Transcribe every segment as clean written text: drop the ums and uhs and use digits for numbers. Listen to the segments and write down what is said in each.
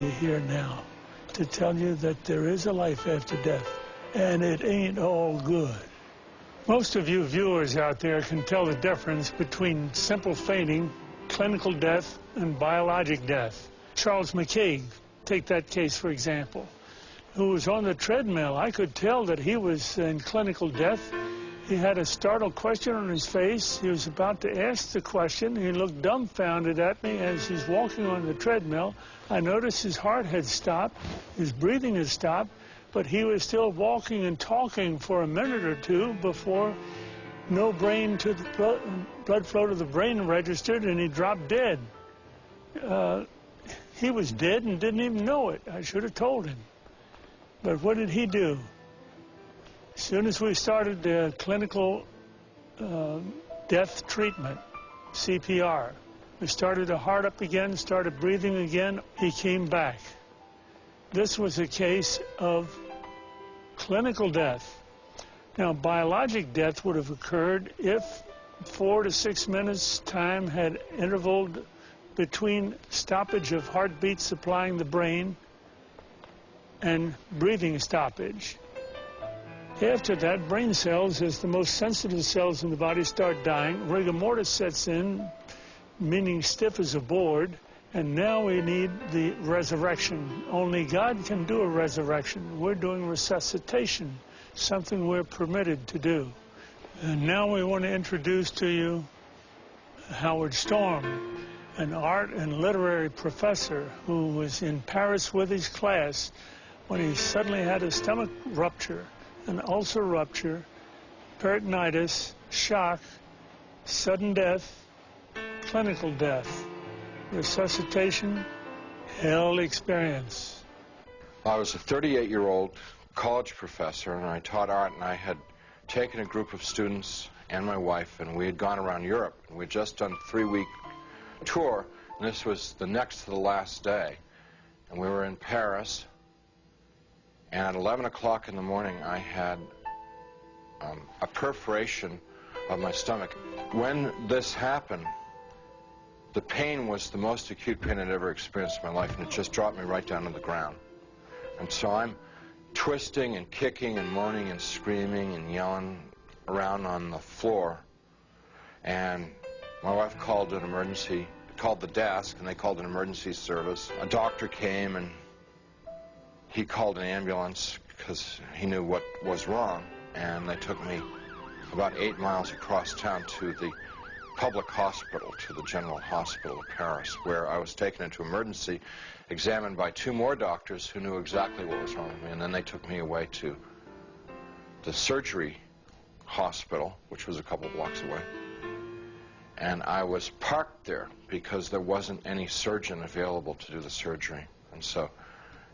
here now to tell you that there is a life after death, and it ain't all good. Most of you viewers out there can tell the difference between simple fainting, clinical death, and biologic death. Charles McCaig, take that case for example, who was on the treadmill. I could tell that he was in clinical death. He had a startled question on his face. He was about to ask the question. He looked dumbfounded at me as he's walking on the treadmill. I noticed his heart had stopped, his breathing had stopped, but he was still walking and talking for a minute or two before no brain to the blood flow to the brain registered, and he dropped dead. He was dead and didn't even know it. I should have told him. But what did he do? As soon as we started the clinical death treatment, CPR, we started the heart up again, started breathing again, he came back. This was a case of clinical death. Now, biologic death would have occurred if 4 to 6 minutes time had intervaled between stoppage of heartbeat supplying the brain and breathing stoppage. After that, brain cells, as the most sensitive cells in the body, start dying. Rigor mortis sets in, meaning stiff as a board, and now we need the resurrection. Only God can do a resurrection. We're doing resuscitation, something we're permitted to do. And now we want to introduce to you Howard Storm, an art and literary professor who was in Paris with his class when he suddenly had a stomach rupture, an ulcer rupture, peritonitis, shock, sudden death, clinical death, resuscitation, hell experience. I was a 38-year-old college professor, and I taught art, and I had taken a group of students and my wife, and we had gone around Europe. And we had just done a 3-week tour, and this was the next to the last day. And we were in Paris, and at 11 o'clock in the morning, I had a perforation of my stomach. When this happened, the pain was the most acute pain I'd ever experienced in my life, and it just dropped me right down to the ground. And so I'm twisting and kicking and moaning and screaming and yelling around on the floor. And my wife called an emergency, called the desk, and they called an emergency service. A doctor came, and he called an ambulance because he knew what was wrong. And they took me about 8 miles across town to the public hospital, to the General Hospital of Paris, where I was taken into emergency, examined by 2 more doctors who knew exactly what was wrong with me, and then they took me away to the surgery hospital, which was a couple blocks away. And I was parked there because there wasn't any surgeon available to do the surgery. And so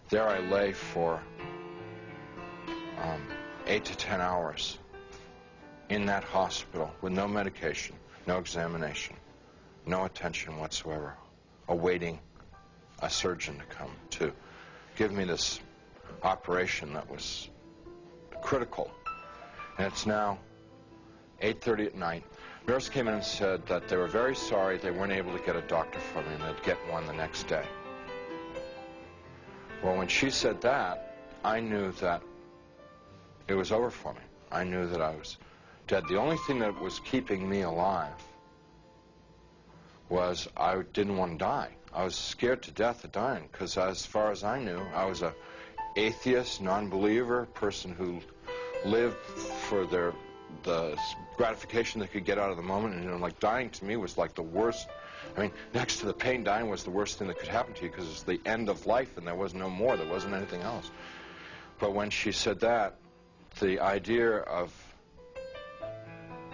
there I lay for 8 to 10 hours in that hospital with no medication, no examination, no attention whatsoever, awaiting a surgeon to come to give me this operation that was critical. And it's now 8:30 at night. Nurse came in and said that they were very sorry they weren't able to get a doctor for me, and they'd get one the next day. Well, when she said that, I knew that it was over for me. I knew that I was dead. The only thing that was keeping me alive was I didn't want to die. I was scared to death of dying because, as far as I knew, I was an atheist, non-believer, person who lived for the gratification they could get out of the moment. And, you know, like, dying to me was like the worst. I mean, next to the pain, dying was the worst thing that could happen to you because it's the end of life and there was no more. There wasn't anything else. But when she said that, the idea of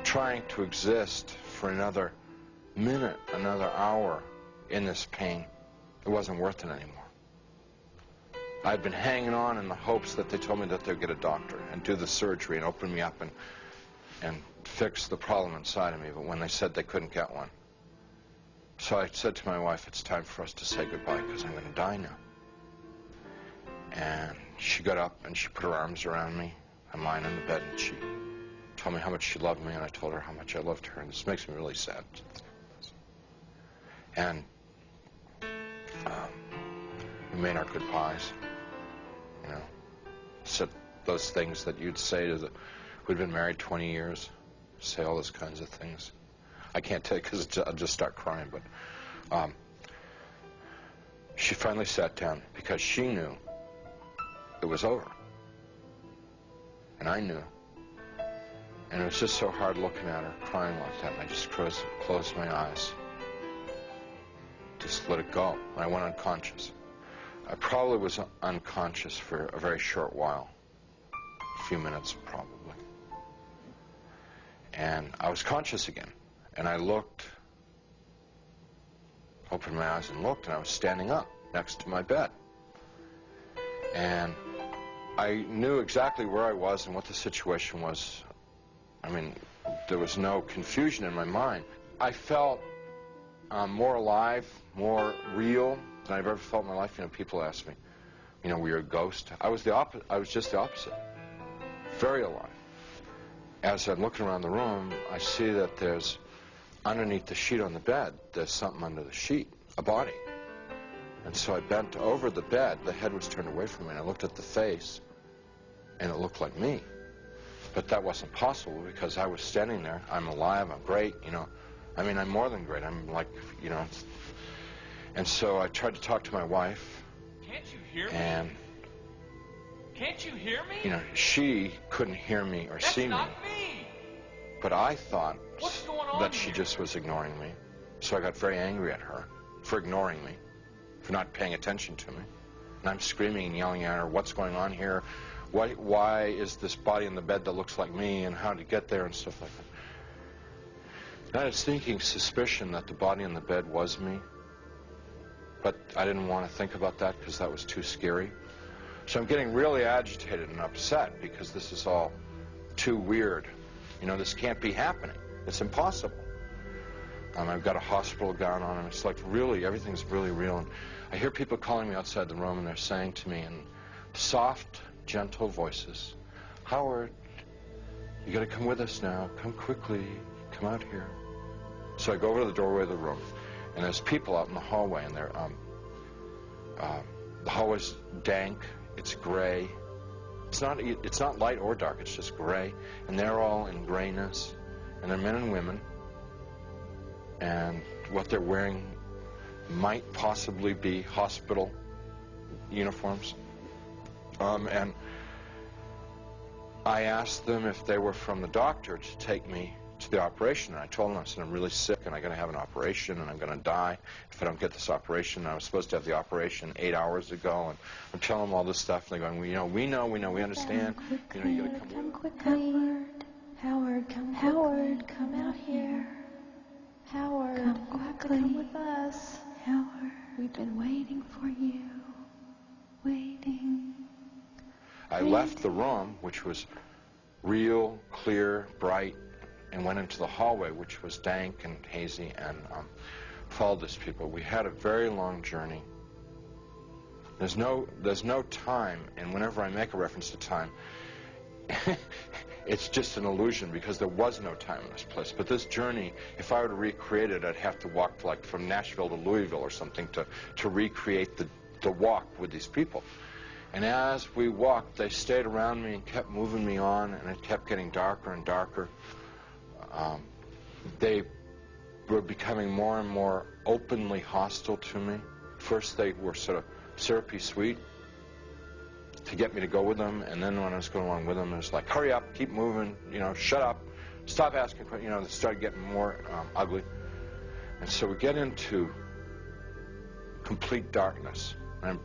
trying to exist for another minute, another hour in this pain, it wasn't worth it anymore. I'd been hanging on in the hopes that they told me that they'd get a doctor and do the surgery and open me up and fix the problem inside of me, but when they said they couldn't get one. So I said to my wife, it's time for us to say goodbye because I'm going to die now. And she got up and she put her arms around me. I'm lying in the bed, and she told me how much she loved me, and I told her how much I loved her, and this makes me really sad. And We made our goodbyes, you know, said those things that you'd say to the, who'd been married 20 years, say all those kinds of things. I can't tell you because I'll just start crying, but she finally sat down because she knew it was over. And I knew. And it was just so hard looking at her, crying like that, and I just closed my eyes. Just let it go. And I went unconscious. I probably was unconscious for a very short while. A few minutes, probably. And I was conscious again. And I looked, opened my eyes and looked, and I was standing up next to my bed. And I knew exactly where I was and what the situation was. I mean, there was no confusion in my mind. I felt more alive, more real than I've ever felt in my life. You know, people ask me, you know, were you a ghost? I was just the opposite. Very alive. As I'm looking around the room, I see that there's, underneath the sheet on the bed, there's something under the sheet, a body. And so I bent over the bed. The head was turned away from me, and I looked at the face, and it looked like me. But that wasn't possible because I was standing there. I'm alive. I'm great, you know. I mean, I'm more than great. I'm like, you know. And so I tried to talk to my wife. Can't you hear me? And, can't you hear me? you know, she couldn't hear me or see me. That's not me. But I thought What's going on that she here? just was ignoring me. So I got very angry at her for ignoring me, for not paying attention to me. And I'm screaming and yelling at her, what's going on here? Why is this body in the bed that looks like me, and how to get there and stuff like that? And I had a sneaking suspicion that the body in the bed was me, but I didn't want to think about that because that was too scary. So I'm getting really agitated and upset because this is all too weird. You know, this can't be happening. It's impossible. I've got a hospital gown on, and it's like really, everything's really real. And I hear people calling me outside the room, and they're saying to me in soft, gentle voices, Howard, you got to come with us now. Come quickly. Come out here. So I go over to the doorway of the room, and there's people out in the hallway, and they're the hallway's dank. It's gray. It's not light or dark. It's just gray, and they're all in grayness, and they're men and women, and what they're wearing might possibly be hospital uniforms. And I asked them if they were from the doctor to take me to the operation, and I told them, I said, I'm really sick, and I'm going to have an operation, and I'm going to die if I don't get this operation. And I was supposed to have the operation 8 hours ago, and I'm telling them all this stuff, and they're going, well, we know, we understand. You know, you got to come quickly. Howard, come out here. Howard, come quickly. Come with us. Howard, we've been waiting for you. Waiting. I left the room, which was real, clear, bright, and went into the hallway, which was dank and hazy, and followed these people. We had a very long journey. There's no time, and whenever I make a reference to time, it's just an illusion because there was no time in this place. But this journey, if I were to recreate it, I'd have to walk like from Nashville to Louisville or something to recreate the walk with these people. And as we walked, they stayed around me and kept moving me on, and it kept getting darker and darker. They were becoming more and more openly hostile to me. First, they were sort of syrupy sweet to get me to go with them, and then when I was going along with them, it was like, hurry up, keep moving, you know, shut up, stop asking questions. You know, they started getting more ugly. And so we get into complete darkness. And I'm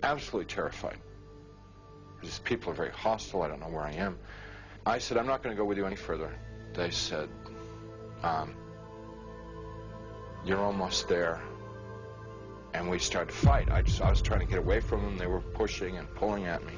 absolutely terrified. These people are very hostile. I don't know where I am. I said, I'm not going to go with you any further. They said, you're almost there. And we started to fight. I was trying to get away from them. They were pushing and pulling at me.